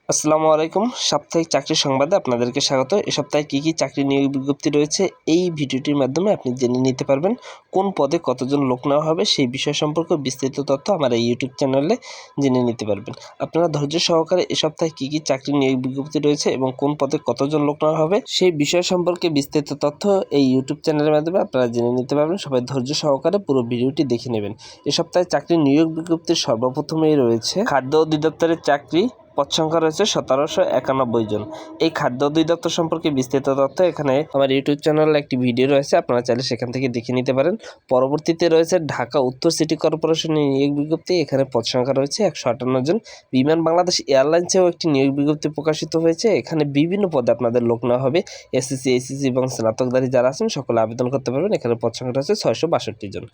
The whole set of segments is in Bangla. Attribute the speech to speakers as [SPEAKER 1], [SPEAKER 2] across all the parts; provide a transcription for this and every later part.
[SPEAKER 1] আসসালামু আলাইকুম। সাপ্তাহিক চাকরির সংবাদে আপনাদেরকে স্বাগত। এ সপ্তাহে কী চাকরি নিয়োগ বিজ্ঞপ্তি রয়েছে এই ভিডিওটির মাধ্যমে আপনি জেনে নিতে পারবেন। কোন পদে কতজন লোক নেওয়া হবে সেই বিষয় সম্পর্কে বিস্তারিত তথ্য আমার এই ইউটিউব চ্যানেলে জেনে নিতে পারবেন। আপনারা ধৈর্য সহকারে এ সপ্তাহে কী চাকরি নিয়োগ বিজ্ঞপ্তি রয়েছে এবং কোন পদে কতজন লোক নেওয়া হবে সেই বিষয় সম্পর্কে বিস্তারিত তথ্য এই ইউটিউব চ্যানেলের মাধ্যমে আপনারা জেনে নিতে পারবেন। সবাই ধৈর্য সহকারে পুরো ভিডিওটি দেখে নেবেন। এ সপ্তাহে চাকরি নিয়োগ বিজ্ঞপ্তির সর্বপ্রথমেই রয়েছে খাদ্য অধিদপ্তরের চাকরি। পদ সংখ্যা রয়েছে 1791 জন। এই খাদ্য অধিদপ্তর সম্পর্কে বিস্তারিত তথ্য এখানে আমার ইউটিউব চ্যানেলে একটি ভিডিও রয়েছে, আপনারা চাইলে সেখান থেকে দেখে নিতে পারেন। পরবর্তীতে রয়েছে ঢাকা উত্তর সিটি কর্পোরেশনের নিয়োগ বিজ্ঞপ্তি। এখানে পদ সংখ্যা রয়েছে 158 জন। বিমান বাংলাদেশ এয়ারলাইন্সেও একটি নিয়োগ বিজ্ঞপ্তি প্রকাশিত হয়েছে। এখানে বিভিন্ন পদে আপনাদের লোক নেওয়া হবে। এসএসসি, এইচএসসি এবং স্নাতকধারী যারা আছেন সকলে আবেদন করতে পারবেন। এখানে পদ সংখ্যা রয়েছে 662 জন।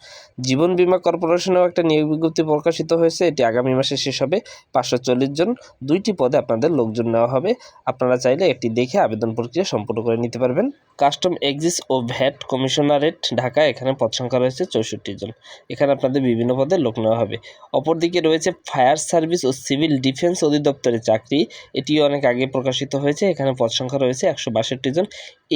[SPEAKER 1] জীবন বীমা কর্পোরেশনেও একটা নিয়োগ বিজ্ঞপ্তি প্রকাশিত হয়েছে, এটি আগামী মাসে শেষ হবে। 540 জন। 2টি পদে আপনাদের লোকজন নেওয়া হবে। আপনারা চাইলে এটি দেখে আবেদন প্রক্রিয়া সম্পূর্ণ করে নিতে পারবেন। কাস্টম এক্সিস ও ভ্যাট কমিশনারেট ঢাকা, এখানে পদ সংখ্যা রয়েছে 64 জন। এখানে আপনাদের বিভিন্ন পদে লোক নেওয়া হবে। অপরদিকে রয়েছে ফায়ার সার্ভিস ও সিভিল ডিফেন্স অধিদপ্তরের চাকরি, এটিও অনেক আগে প্রকাশিত হয়েছে। এখানে পদ সংখ্যা রয়েছে 162 জন।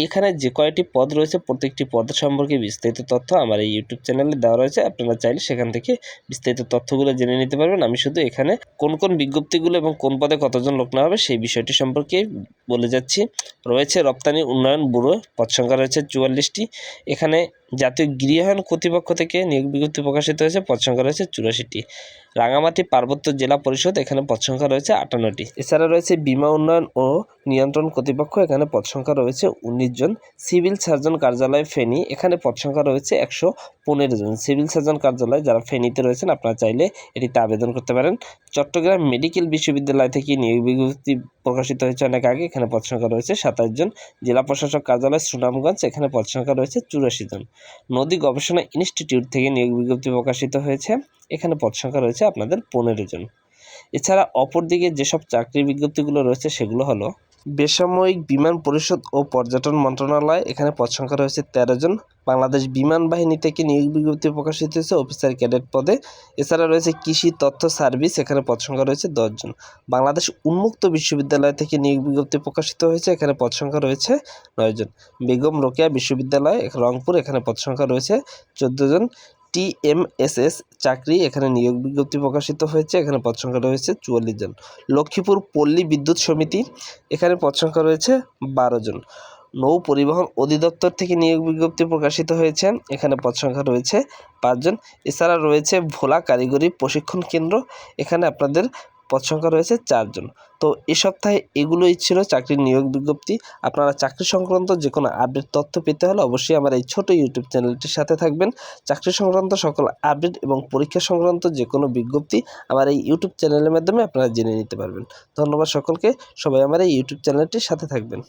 [SPEAKER 1] এখানে যে কয়টি পদ রয়েছে প্রত্যেকটি পদ সম্পর্কে বিস্তারিত তথ্য আমার এই ইউটিউব চ্যানেলে দেওয়া রয়েছে, আপনারা চাইলে সেখান থেকে বিস্তারিত তথ্যগুলো জেনে নিতে পারবেন। আমি শুধু এখানে কোন কোন বিজ্ঞপ্তিগুলো এবং কোন পদে কতজন লোক নেওয়া হবে সেই বিষয়টি সম্পর্কে বলে যাচ্ছি। রয়েছে রপ্তানি উন্নয়ন ব্যুরো, পদ সংখ্যা রয়েছে 44টি। এখানে জাতীয় গৃহায়ণ কর্তৃপক্ষ থেকে নিয়োগ বিজ্ঞপ্তি প্রকাশিত হয়েছে, পদ সংখ্যা রয়েছে 84টি। রাঙামাটি পার্বত্য জেলা পরিষদ, এখানে পদ সংখ্যা রয়েছে 58টি। এছাড়া রয়েছে বীমা উন্নয়ন ও নিয়ন্ত্রণ কর্তৃপক্ষ, এখানে পদ সংখ্যা রয়েছে 19 জন। সিভিল সার্জন কার্যালয় ফেনী, এখানে পদ সংখ্যা রয়েছে 115 জন। সিভিল সার্জন কার্যালয় যারা ফেনীতে রয়েছেন আপনারা চাইলে এটিতে আবেদন করতে পারেন। চট্টগ্রাম মেডিকেল বিশ্ববিদ্যালয় থেকে নিয়োগ বিজ্ঞপ্তি প্রকাশিত হয়েছে অনেক আগে, এখানে পদ সংখ্যা রয়েছে 27 জন। জেলা প্রশাসক কার্যালয় সুনামগঞ্জ, এখানে পদ সংখ্যা রয়েছে 84 জন। নদী গবেষণা ইনস্টিটিউট থেকে নিয়োগ বিজ্ঞপ্তি প্রকাশিত হয়েছে, এখানে পদ সংখ্যা রয়েছে আপনাদের 15 জন। এছাড়া অপরদিকে যেসব চাকরির বিজ্ঞপ্তিগুলো রয়েছে সেগুলো হলো বেসামরিক বিমান পরিষদ ও পর্যটন মন্ত্রণালয়, এখানে পদ সংখ্যা রয়েছে 13 জন। বাংলাদেশ বিমান বাহিনী থেকে নিয়োগ বিজ্ঞপ্তি প্রকাশিত হয়েছে অফিসার ক্যাডেট পদে। এছাড়া রয়েছে কৃষি তথ্য সার্ভিস, এখানে পদ সংখ্যা রয়েছে 10 জন। বাংলাদেশ উন্মুক্ত বিশ্ববিদ্যালয় থেকে নিয়োগ বিজ্ঞপ্তি প্রকাশিত হয়েছে, এখানে পদ সংখ্যা রয়েছে 9 জন। বেগম রোকেয়া বিশ্ববিদ্যালয় রংপুর, এখানে পদ সংখ্যা রয়েছে 14 জন। টিএমএসএস চাকরি, এখানে নিয়োগ বিজ্ঞপ্তি প্রকাশিত হয়েছে, এখানে পদ সংখ্যা রয়েছে 44 জন। লক্ষ্মীপুর পল্লী বিদ্যুৎ সমিতি, এখানে পদ সংখ্যা রয়েছে 12 জন। নৌ পরিবহন অধিদপ্তর থেকে নিয়োগ বিজ্ঞপ্তি প্রকাশিত হয়েছে, এখানে পদ সংখ্যা রয়েছে 5 জন। এছাড়া রয়েছে ভোলা কারিগরি প্রশিক্ষণ কেন্দ্র, এখানে আপনাদের পদ সংখ্যা রয়েছে 4 জন। তো এ সপ্তাহে এগুলোই ছিল চাকরির নিয়োগ বিজ্ঞপ্তি। আপনারা চাকরি সংক্রান্ত যে কোনো আপডেট তথ্য পেতে হলে অবশ্যই আমার এই ছোট ইউটিউব চ্যানেলটির সাথে থাকবেন। চাকরি সংক্রান্ত সকল আপডেট এবং পরীক্ষা সংক্রান্ত যে কোনো বিজ্ঞপ্তি আমার এই ইউটিউব চ্যানেলের মাধ্যমে আপনারা জেনে নিতে পারবেন। ধন্যবাদ সকলকে, সবাই আমার এই ইউটিউব চ্যানেলটির সাথে থাকবেন।